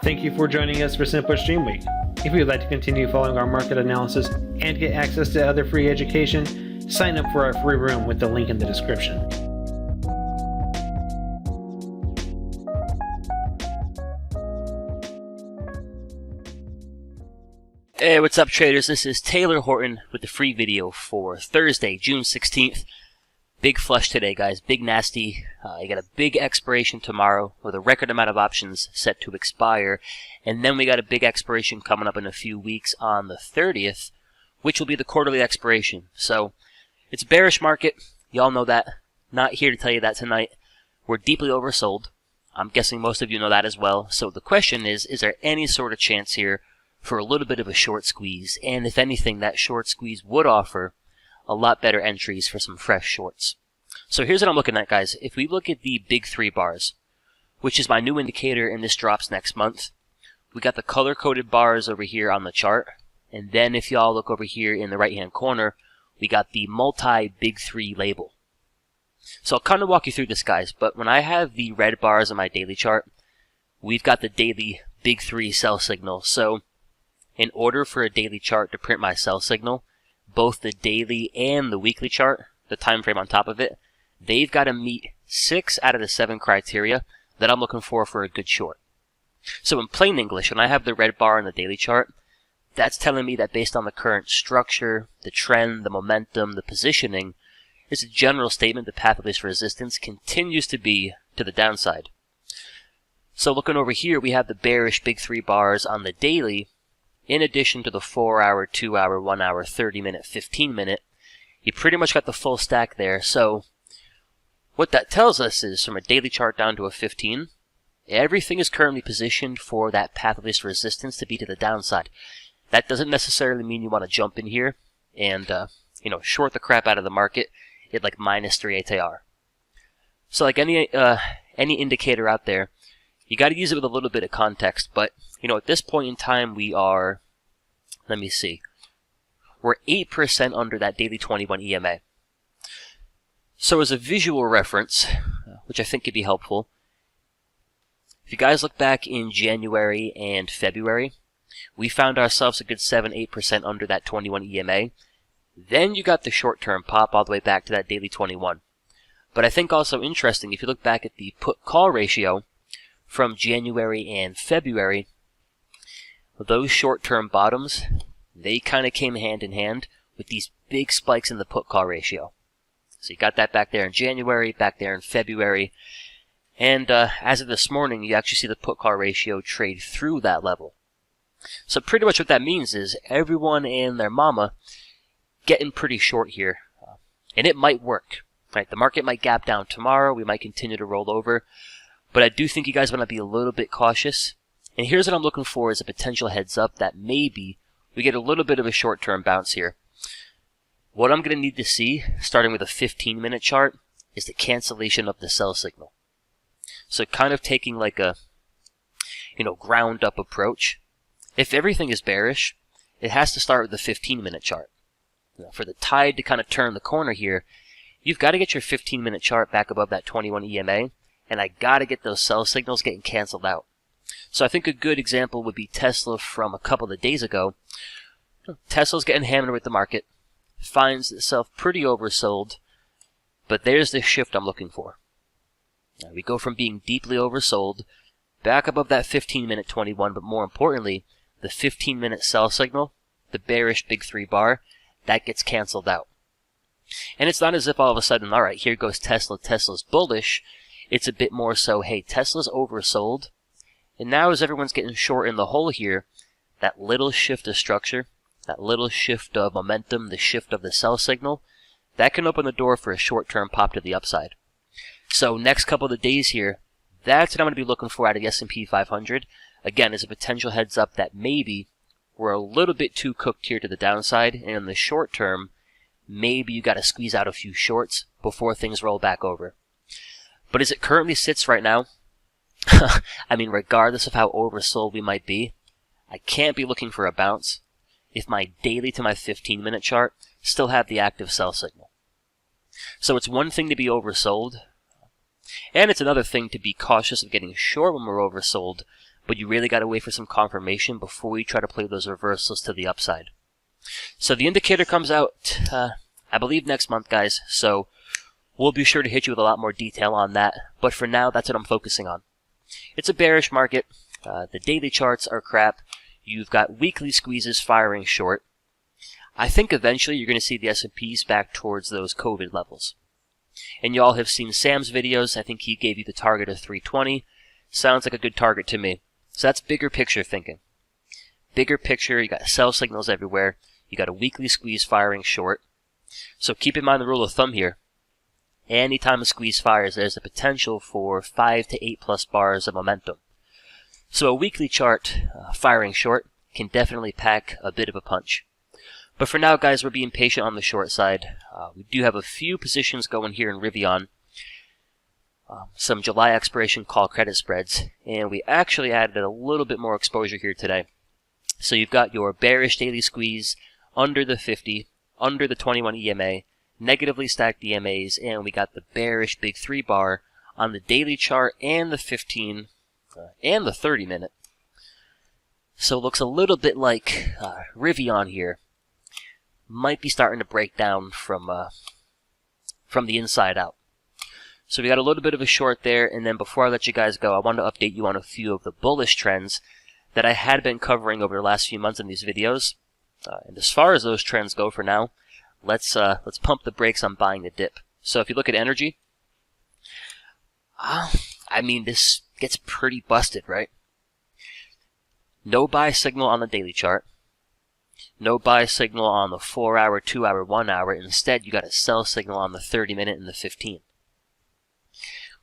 Thank you for joining us for Simple Stream Week. If you would like to continue following our market analysis and get access to other free education, sign up for our free room with the link in the description. Hey, what's up traders? This is Taylor Horton with the free video for Thursday, June 16th. Big flush today, guys. Big nasty. You got a big expiration tomorrow with a record amount of options set to expire. And then we got a big expiration coming up in a few weeks on the 30th, which will be the quarterly expiration. So it's a bearish market. Y'all know that. Not here to tell you that tonight. We're deeply oversold. I'm guessing most of you know that as well. So the question is there any sort of chance here for a little bit of a short squeeze? And if anything, that short squeeze would offer a lot better entries for some fresh shorts. So here's what I'm looking at, guys. If we look at the big three bars, which is my new indicator, and this drops next month, we got the color-coded bars over here on the chart. And then if y'all look over here in the right-hand corner, we got the multi-big three label. So I'll kind of walk you through this, guys. But when I have the red bars on my daily chart, we've got the daily big three sell signal. So in order for a daily chart to print my sell signal, both the daily and the weekly chart, the time frame on top of it, they've got to meet 6 out of the 7 criteria that I'm looking for a good short. So in plain English, when I have the red bar on the daily chart, that's telling me that based on the current structure, the trend, the momentum, the positioning, it's a general statement the path of least resistance continues to be to the downside. So looking over here, we have the bearish big three bars on the daily, in addition to the 4-hour, 2-hour, 1-hour, 30-minute, 15-minute. You pretty much got the full stack there. So what that tells us is, from a daily chart down to a 15, everything is currently positioned for that path of least resistance to be to the downside. That doesn't necessarily mean you want to jump in here and short the crap out of the market at like -3 ATR. So like any indicator out there, you got to use it with a little bit of context. But at this point in time, we are, let me see, we're 8% under that daily 21 EMA. So as a visual reference, which I think could be helpful, if you guys look back in January and February, we found ourselves a good 7-8% under that 21 EMA. Then you got the short-term pop all the way back to that daily 21. But I think also interesting, if you look back at the put-call ratio from January and February, those short-term bottoms, they kind of came hand in hand with these big spikes in the put-call ratio. So you got that back there in January, back there in February, and as of this morning, you actually see the put-call ratio trade through that level. So pretty much what that means is everyone and their mama getting pretty short here, and it might work. Right? The market might gap down tomorrow. We might continue to roll over, but I do think you guys want to be a little bit cautious. And here's what I'm looking for as a potential heads up that maybe we get a little bit of a short-term bounce here. What I'm going to need to see, starting with a 15-minute chart, is the cancellation of the sell signal. So kind of taking like a, ground-up approach. If everything is bearish, it has to start with the 15-minute chart. For the tide to kind of turn the corner here, you've got to get your 15-minute chart back above that 21 EMA, and I got to get those sell signals getting canceled out. So I think a good example would be Tesla from a couple of days ago. Tesla's getting hammered with the market, finds itself pretty oversold, but there's this shift I'm looking for. Now, we go from being deeply oversold back above that 15-minute 21, but more importantly, the 15-minute sell signal, the bearish big three bar, that gets canceled out. And it's not as if all of a sudden, all right, here goes Tesla, Tesla's bullish. It's a bit more so, hey, Tesla's oversold. And now as everyone's getting short in the hole here, that little shift of structure, that little shift of momentum, the shift of the sell signal, that can open the door for a short-term pop to the upside. So next couple of days here, that's what I'm going to be looking for out of the S&P 500. Again, as a potential heads up that maybe we're a little bit too cooked here to the downside, and in the short term, maybe you got to squeeze out a few shorts before things roll back over. But as it currently sits right now, I mean, regardless of how oversold we might be, I can't be looking for a bounce if my daily to my 15-minute chart still have the active sell signal. So it's one thing to be oversold, and it's another thing to be cautious of getting short when we're oversold, but you really got to wait for some confirmation before you try to play those reversals to the upside. So the indicator comes out, I believe next month, guys, so we'll be sure to hit you with a lot more detail on that, but for now, that's what I'm focusing on. It's a bearish market. The daily charts are crap. You've got weekly squeezes firing short. I think eventually you're going to see the S&Ps back towards those COVID levels. And you all have seen Sam's videos. I think he gave you the target of 320. Sounds like a good target to me. So that's bigger picture thinking. Bigger picture, you got sell signals everywhere. You got a weekly squeeze firing short. So keep in mind the rule of thumb here. Anytime a squeeze fires, there's the potential for 5 to 8 plus bars of momentum. So a weekly chart firing short can definitely pack a bit of a punch. But for now, guys, we're being patient on the short side. We do have a few positions going here in Rivian. Some July expiration call credit spreads. And we actually added a little bit more exposure here today. So you've got your bearish daily squeeze under the 50, under the 21 EMA, negatively stacked EMAs, and we got the bearish big 3 bar on the daily chart and the 15 and the 30 minute. So it looks a little bit like Rivian here might be starting to break down from the inside out. So we got a little bit of a short there, and then before I let you guys go, I want to update you on a few of the bullish trends that I had been covering over the last few months in these videos. And as far as those trends go for now, let's pump the brakes on buying the dip. So if you look at energy, I mean, this gets pretty busted, right? No buy signal on the daily chart. No buy signal on the 4-hour, 2-hour, 1-hour. Instead, you got a sell signal on the 30-minute and the 15.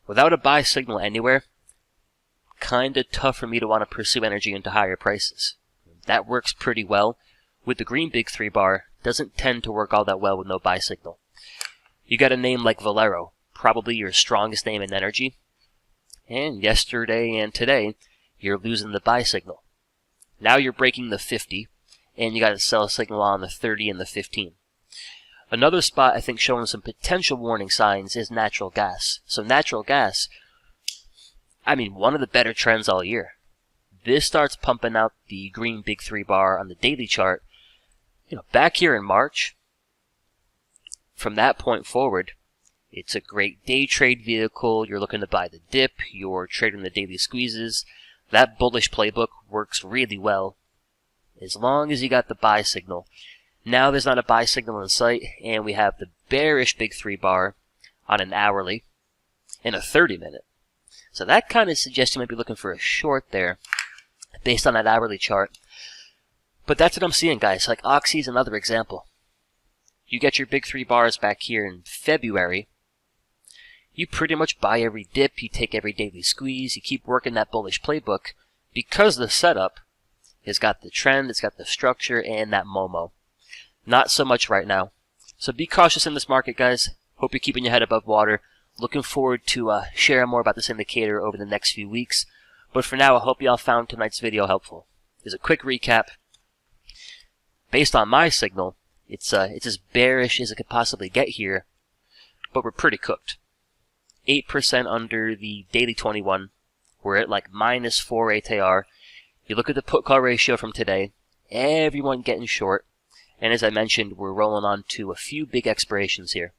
Without a buy signal anywhere, kind of tough for me to want to pursue energy into higher prices. That works pretty well with the green big 3 bar. Doesn't tend to work all that well with no buy signal. You got a name like Valero, probably your strongest name in energy. And yesterday and today, you're losing the buy signal. Now you're breaking the 50, and you got a sell signal on the 30 and the 15. Another spot I think showing some potential warning signs is natural gas. So natural gas, I mean, one of the better trends all year. This starts pumping out the green big 3 bar on the daily chart. You know, back here in March, from that point forward, it's a great day trade vehicle. You're looking to buy the dip. You're trading the daily squeezes. That bullish playbook works really well as long as you got the buy signal. Now there's not a buy signal in sight, and we have the bearish big 3 bar on an hourly and a 30-minute. So that kind of suggests you might be looking for a short there based on that hourly chart. But that's what I'm seeing, guys. Like Oxy's another example. You get your big 3 bars back here in February. You pretty much buy every dip. You take every daily squeeze. You keep working that bullish playbook because the setup has got the trend, it's got the structure, and that Momo. Not so much right now. So be cautious in this market, guys. Hope you're keeping your head above water. Looking forward to sharing more about this indicator over the next few weeks. But for now, I hope you all found tonight's video helpful. As a quick recap, based on my signal, it's as bearish as it could possibly get here, but we're pretty cooked. 8% under the daily 21. We're at like minus 4 ATR. You look at the put-call ratio from today, everyone getting short. And as I mentioned, we're rolling on to a few big expirations here.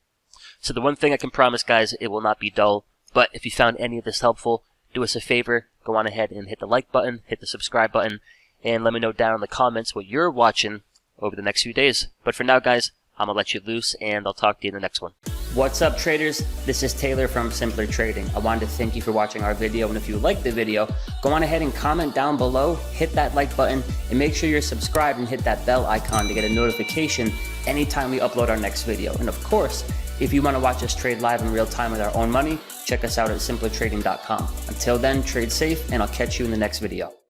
So the one thing I can promise, guys, it will not be dull. But if you found any of this helpful, do us a favor, go on ahead and hit the like button, hit the subscribe button, and let me know down in the comments what you're watching over the next few days. But for now, guys, I'm going to let you loose, and I'll talk to you in the next one. What's up, traders? This is Taylor from Simpler Trading. I wanted to thank you for watching our video, and if you liked the video, go on ahead and comment down below, hit that like button, and make sure you're subscribed and hit that bell icon to get a notification anytime we upload our next video. And of course, if you want to watch us trade live in real time with our own money, check us out at simplertrading.com. Until then, trade safe, and I'll catch you in the next video.